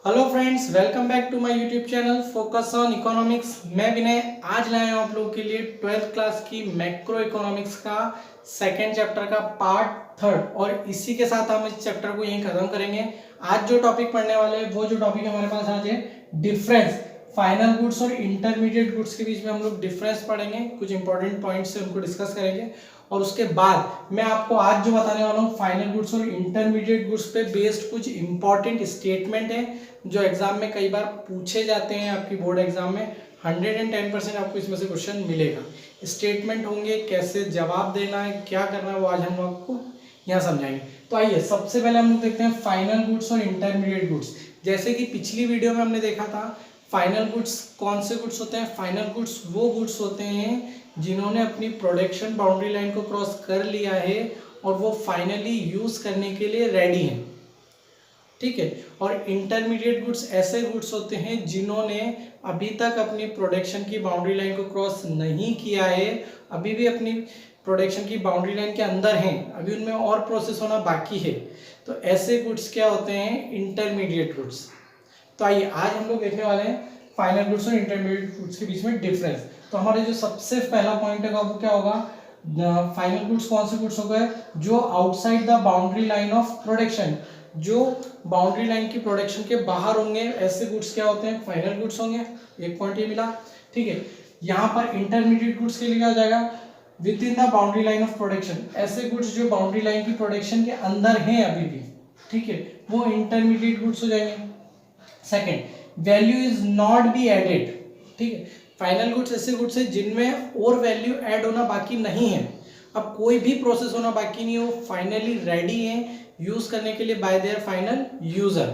Hello friends, welcome back to my YouTube channel focus on economics. मैं विनय आज लाया हूँ आप लोगों के लिए 12th क्लास की मैक्रो इकोनॉमिक्स का सेकेंड चैप्टर का पार्ट थर्ड, और इसी के साथ हम इस चैप्टर को यहीं खत्म करेंगे। आज जो टॉपिक पढ़ने वाले हैं वो जो टॉपिक हमारे पास आज है डिफरेंस फाइनल गुड्स और इंटरमीडिएट गुड्स के बीच में हम लोग डिफरेंस पढ़ेंगे, कुछ इंपॉर्टेंट पॉइंट्स से उनको डिस्कस करेंगे। और उसके बाद मैं आपको आज जो बताने वाला हूँ फाइनल गुड्स और इंटरमीडिएट गुड्स पे बेस्ड कुछ इंपॉर्टेंट स्टेटमेंट है जो एग्जाम में कई बार पूछे जाते हैं। आपकी बोर्ड एग्जाम में 110% आपको इसमें से क्वेश्चन मिलेगा। स्टेटमेंट होंगे, कैसे जवाब देना है, क्या करना है, वो आज हम आपको यहाँ समझाएंगे। तो आइए सबसे पहले हम लोग देखते हैं फाइनल गुड्स और इंटरमीडिएट गुड्स। जैसे कि पिछली वीडियो में हमने देखा था, फाइनल गुड्स कौन से गुड्स होते हैं। फाइनल गुड्स वो गुड्स होते हैं जिन्होंने अपनी प्रोडक्शन बाउंड्री लाइन को क्रॉस कर लिया है और वो फाइनली यूज करने के लिए रेडी हैं, ठीक है। और इंटरमीडिएट गुड्स ऐसे गुड्स होते हैं जिन्होंने अभी तक अपनी प्रोडक्शन की बाउंड्री लाइन को क्रॉस नहीं किया है, अभी भी अपनी प्रोडक्शन की बाउंड्री लाइन के अंदर हैं, अभी उनमें और प्रोसेस होना बाकी है। तो ऐसे गुड्स क्या होते हैं, इंटरमीडिएट गुड्स। तो आइए आज हम लोग देखने वाले हैं फाइनल गुड्स और इंटरमीडिएट गुड्स के बीच में डिफरेंस। तो हमारे जो सबसे पहला पॉइंट है वो क्या होगा, फाइनल गुड्स कौन से गुड्स हो गए जो outside the boundary line of production, जो बाउंड्री लाइन की प्रोडक्शन के बाहर होंगे, ऐसे गुड्स क्या होते हैं, फाइनल गुड्स होंगे। एक पॉइंट ये मिला, ठीक है। यहाँ पर इंटरमीडिएट गुड्स के लिए क्या हो जाएगा, with in the boundary line of production, ऐसे गुड्स जो बाउंड्री लाइन की प्रोडक्शन के अंदर हैं अभी भी, ठीक है, वो इंटरमीडिएट गुड्स हो जाएंगे। Second, value is not be added, ठीक है। फाइनल गुड्स ऐसे गुड्स है जिनमें और वैल्यू ऐड होना बाकी नहीं है, अब कोई भी प्रोसेस होना बाकी नहीं है, वो फाइनली रेडी है यूज करने के लिए बाय देयर फाइनल यूजर।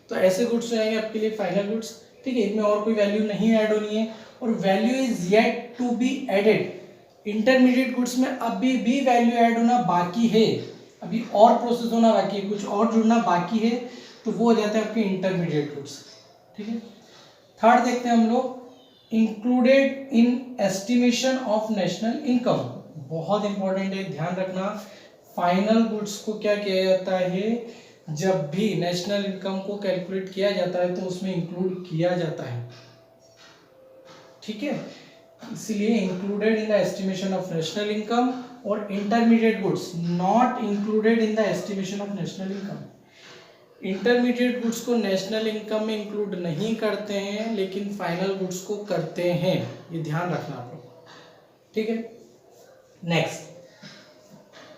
तो ऐसे गुड्स हो जाएंगे आपके लिए फाइनल गुड्स, ठीक है। इनमें और कोई वैल्यू नहीं ऐड होनी है और value is yet to be added. Intermediate goods में अभी भी वैल्यू ऐड होना बाकी है, अभी और प्रोसेस होना बाकी है, कुछ और जुड़ना बाकी है, तो वो हो जाते हैं आपके इंटरमीडिएट गुड्स, ठीक है। थर्ड देखते हैं हम लोग, included in estimation of national income. बहुत इंपॉर्टेंट है, ध्यान रखना। फाइनल गुड्स को क्या किया जाता है, जब भी नेशनल इनकम को कैलकुलेट किया जाता है तो उसमें इंक्लूड किया जाता है, ठीक है। इसलिए included in the estimation of national income, और intermediate goods not included in the estimation of national income. Intermediate goods को नेशनल इनकम में इंक्लूड नहीं करते हैं लेकिन फाइनल गुड्स को करते हैं, ये ध्यान रखना आप लोग, ठीक है। Next,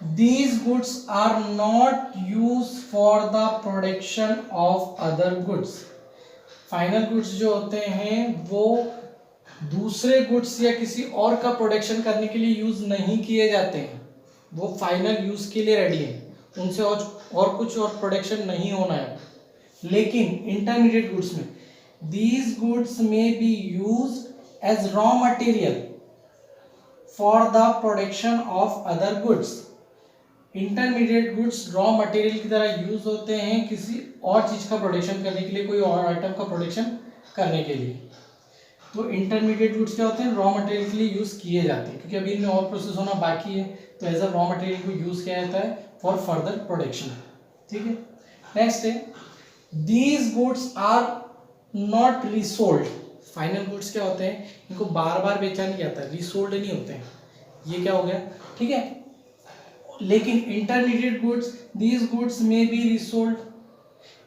these goods are not used for the production of other goods। Final goods जो होते हैं वो दूसरे गुड्स या किसी और का प्रोडक्शन करने के लिए यूज नहीं किए जाते हैं, वो फाइनल यूज के लिए रेडी है, उनसे और कुछ और प्रोडक्शन नहीं होना है। लेकिन इंटरमीडिएट गुड्स में these goods may be used as raw material for the production of other goods। Intermediate goods raw material की तरह यूज होते हैं किसी और चीज का प्रोडक्शन करने के लिए, कोई और आइटम का प्रोडक्शन करने के लिए। तो इंटरमीडिएट गुड्स क्या होते हैं, रॉ मटेरियल के लिए यूज किए जाते हैं, क्योंकि अभी इनमें और प्रोसेस होना बाकी है, तो एज अ रॉ मटेरियल को यूज किया जाता है फॉर फर्दर प्रोडक्शन, ठीक है। नेक्स्ट है, these goods are not resold. Final goods क्या होते हैं, इनको बार बार बेचा नहीं जाता, रीसोल्ड नहीं होते हैं, ये क्या हो गया, ठीक है। लेकिन इंटरमीडिएट गुड्स, दीज गुड्स में बी रीसोल्ड,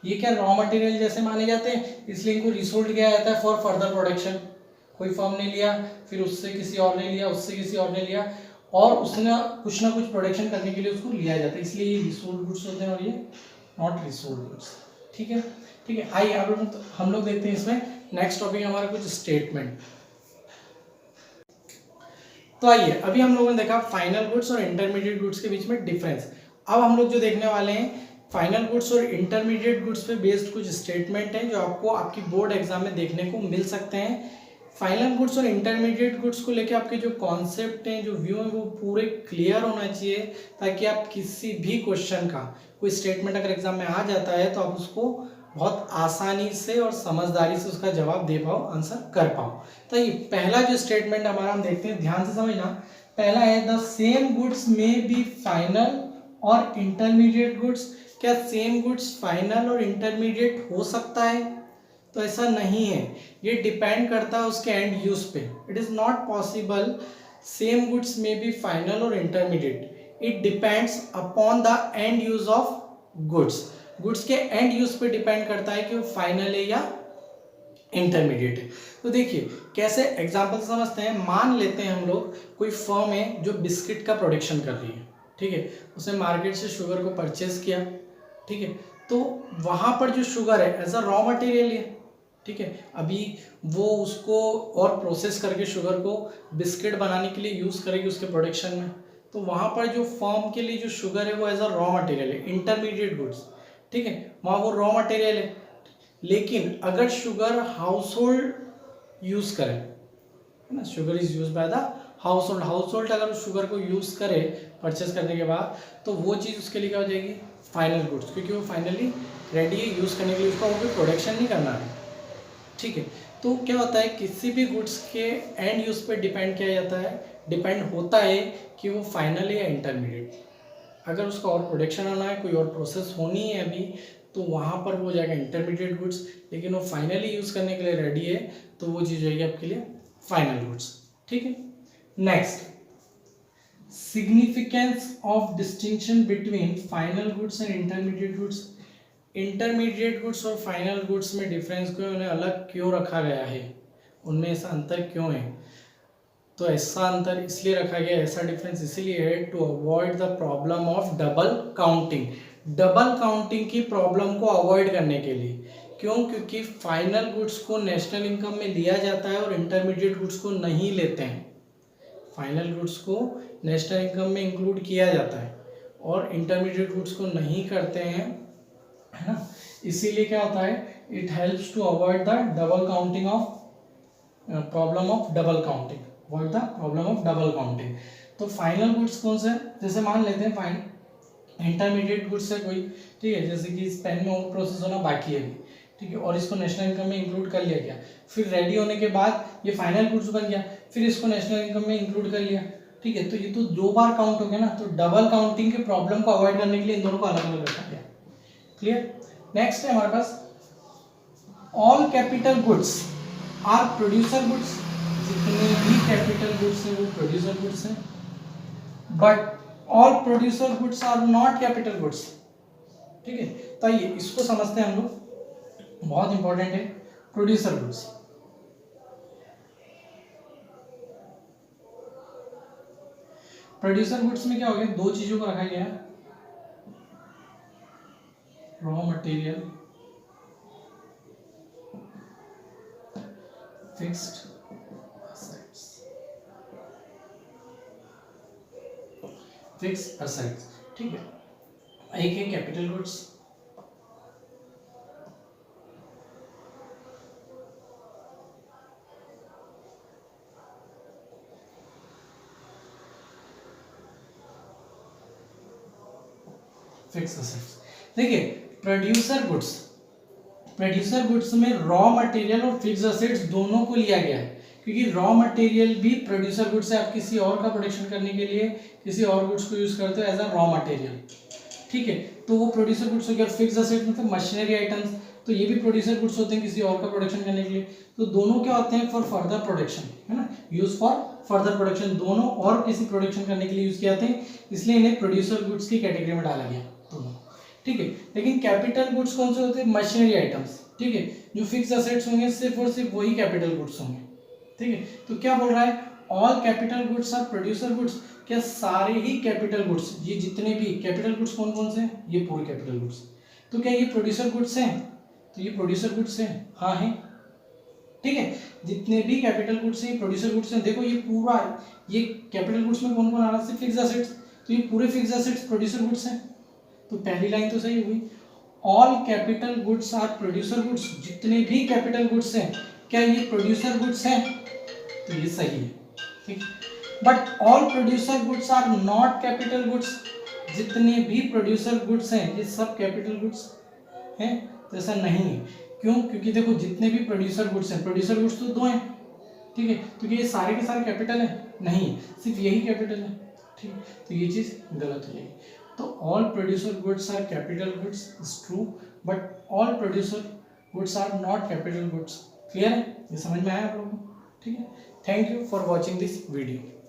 ये क्या रॉ मटेरियल जैसे माने जाते हैं, इसलिए इनको रीसोल्ड किया जाता है फॉर फर्दर प्रोडक्शन। कोई फर्म ने लिया, फिर उससे किसी और ने लिया, उससे किसी और ने लिया, और उसने कुछ ना कुछ प्रोडक्शन करने के लिए उसको लिया जाता है, इसलिए ये रीसोल्ड गुड्स होते हैं और ये नॉट रीसोल्ड गुड्स, ठीक है, ठीक है। आइए अब हम लोग देखते हैं इसमें नेक्स्ट टॉपिक हमारा कुछ स्टेटमेंट। तो आइए अभी हम लोगों ने देखा फाइनल गुड्स और इंटरमीडिएट गुड्स के बीच में डिफरेंस। अब हम लोग जो देखने वाले हैं फाइनल गुड्स और इंटरमीडिएट गुड्स पे बेस्ड कुछ स्टेटमेंट हैं जो आपको आपकी बोर्ड एग्जाम में देखने को मिल सकते हैं। फाइनल गुड्स और इंटरमीडिएट गुड्स को लेकर आपके जो कॉन्सेप्ट हैं, जो व्यू है, वो पूरे क्लियर होना चाहिए, ताकि आप किसी भी क्वेश्चन का कोई स्टेटमेंट अगर एग्जाम में आ जाता है तो आप उसको बहुत आसानी से और समझदारी से उसका जवाब दे पाओ, आंसर कर पाओ। तो ये पहला जो स्टेटमेंट हमारा हम देखते हैं, ध्यान से समझना। पहला है, द सेम गुड्स में बी फाइनल और इंटरमीडिएट गुड्स। क्या सेम गुड्स फाइनल और इंटरमीडिएट हो सकता है? तो ऐसा नहीं है, ये डिपेंड करता है उसके एंड यूज पे। It is not possible same goods में बी फाइनल और intermediate, it depends upon the end use of goods. Goods के एंड यूज पे डिपेंड करता है कि वो फाइनल है या इंटरमीडिएट है। तो देखिए कैसे एग्जांपल समझते हैं। मान लेते हैं हम लोग कोई फर्म है जो बिस्किट का प्रोडक्शन कर रही है, ठीक है, उसने मार्केट से शुगर को परचेज किया, ठीक है, तो वहां पर जो शुगर है एज अ रॉ मटेरियल है, ठीक है, अभी वो उसको और प्रोसेस करके शुगर को बिस्किट बनाने के लिए यूज करेगी उसके प्रोडक्शन में। तो वहां पर जो फर्म के लिए जो शुगर है वो एज अ रॉ मटेरियल है, इंटरमीडिएट गुड्स, ठीक है, वहां वो रॉ मटेरियल है। लेकिन अगर शुगर हाउस होल्ड यूज करे, है ना, sugar is use by the house hold, house hold अगर उस शुगर को यूज करे परचेस करने के बाद, तो वो चीज़ उसके लिए क्या हो जाएगी, फाइनल गुड्स, क्योंकि वो फाइनली रेडी है यूज करने के लिए, उसका वो कोई प्रोडक्शन नहीं करना है, ठीक है। तो क्या होता है, किसी भी गुड्स के एंड यूज पे डिपेंड किया जाता है, डिपेंड होता है कि वो फाइनल है या इंटरमीडिएट। अगर उसका और प्रोडक्शन होना है, कोई और प्रोसेस होनी है अभी, तो वहाँ पर वो हो जाएगा इंटरमीडिएट गुड्स। लेकिन वो फाइनली यूज़ करने के लिए रेडी है, तो वो चीज़ होगी आपके लिए फाइनल गुड्स, ठीक है। Next, significance of distinction between final goods and intermediate goods. Intermediate goods और फाइनल गुड्स में डिफरेंस क्यों, उन्हें अलग क्यों रखा गया है, उनमें ऐसा अंतर क्यों है? तो ऐसा अंतर इसलिए रखा गया, ऐसा डिफरेंस इसलिए है to avoid the problem of double counting, double counting की प्रॉब्लम को अवॉइड करने के लिए। क्यों? क्योंकि फाइनल गुड्स को नेशनल इनकम में लिया जाता है और इंटरमीडिएट गुड्स को नहीं लेते हैं। फाइनल गुड्स को नेशनल इनकम में इंक्लूड किया जाता है और इंटरमीडिएट गुड्स को नहीं करते हैं, है ना। इसीलिए क्या होता है, it helps to avoid the double counting of problem of double counting, avoid the problem of double counting. तो फाइनल गुड्स कौन से, जैसे मान लेते हैं फाइन इंटरमीडिएट गुड्स है कोई, ठीक है, जैसे कि इस पेन में और प्रोसेस होना बाकी है अभी, ठीक है, और इसको नेशनल इनकम में इंक्लूड कर लिया गया, फिर रेडी होने के बाद ये फाइनल गुड्स बन गया, फिर इसको नेशनल इनकम में इंक्लूड कर लिया, ठीक है, तो ये तो 2 बार काउंट हो गया ना। तो डबल काउंटिंग के प्रॉब्लम को अवॉइड करने के लिए इन दोनों को अलग अलग रखा गया। क्लियर। नेक्स्ट है हमारे पास, all capital goods are producer goods. जितने भी कैपिटल गुड्स हैं वो प्रोड्यूसर गुड्स हैं, but all producer goods are not capital goods, ठीक है। तो ये इसको समझते हैं हम लोग, बहुत इंपॉर्टेंट है प्रोड्यूसर गुड्स। प्रोड्यूसर गुड्स में क्या हो गया, 2 चीजों को रखा गया है, raw material, fixed assets, fixed assets, ठीक है। एक है कैपिटल गुड्स, फिक्स असेट्स। देखिए प्रोड्यूसर गुड्स, प्रोड्यूसर गुड्स में रॉ मटेरियल और फिक्स असेट्स दोनों को लिया गया है, क्योंकि रॉ मटेरियल भी प्रोड्यूसर गुड्स है। आप किसी और का प्रोडक्शन करने के लिए किसी और गुड्स को यूज करते हो एज अ रॉ मटेरियल, ठीक है, तो वो प्रोड्यूसर गुड्स हो गया। फिक्स असेट मतलब मशीनरी आइटम्स, तो ये भी प्रोड्यूसर गुड्स होते हैं किसी और का प्रोडक्शन करने के लिए। तो दोनों क्या होते हैं, फॉर फर्दर प्रोडक्शन, है ना, यूज फॉर फर्दर प्रोडक्शन, दोनों और किसी प्रोडक्शन करने के लिए यूज किए जाते हैं, इसलिए इन्हें प्रोड्यूसर गुड्स की कैटेगरी में डाला गया दोनों, ठीक है। लेकिन कैपिटल गुड्स कौन से होते हैं, मशीनरी आइटम्स, ठीक है। जो फिक्स असेट्स होंगे सिर्फ और सिर्फ वही कैपिटल गुड्स होंगे, ठीक है। तो क्या बोल रहा है, all capital goods are producer goods, क्या सारे ही कैपिटल गुड्स, ये जितने भी कैपिटल गुड्स कौन कौन से हैं, ये पूरे कैपिटल गुड्स, तो क्या ये प्रोड्यूसर गुड्स हैं, तो ये प्रोड्यूसर गुड्स हैं, हाँ है, ठीक है। जितने भी कैपिटल गुड्स हैं प्रोड्यूसर गुड्स हैं। देखो ये पूरा, ये कैपिटल गुड्स में कौन कौन आ रहा है, फिक्स असेट्स, तो ये पूरे फिक्स असेट्स प्रोड्यूसर गुड्स हैं। तो पहली लाइन तो सही हुई, all capital goods are producer goods, जितने भी कैपिटल गुड्स हैं क्या ये प्रोड्यूसर गुड्स हैं, तो ये सही है, ठीक। But all producer goods are not capital goods, जितने भी प्रोड्यूसर गुड्स हैं ये सब कैपिटल गुड्स हैं, तो ऐसा नहीं है। क्यों? क्योंकि देखो जितने भी प्रोड्यूसर गुड्स हैं, प्रोड्यूसर गुड्स तो 2 हैं, ठीक है, क्योंकि ये सारे के सारे कैपिटल है, नहीं सिर्फ यही कैपिटल है, ठीक, तो ये चीज गलत हो जाएगी। तो all producer goods are capital goods is true, but all producer goods are not capital goods. Clear है, ये समझ में आया आप लोगों को? ठीक है, thank you for watching this video.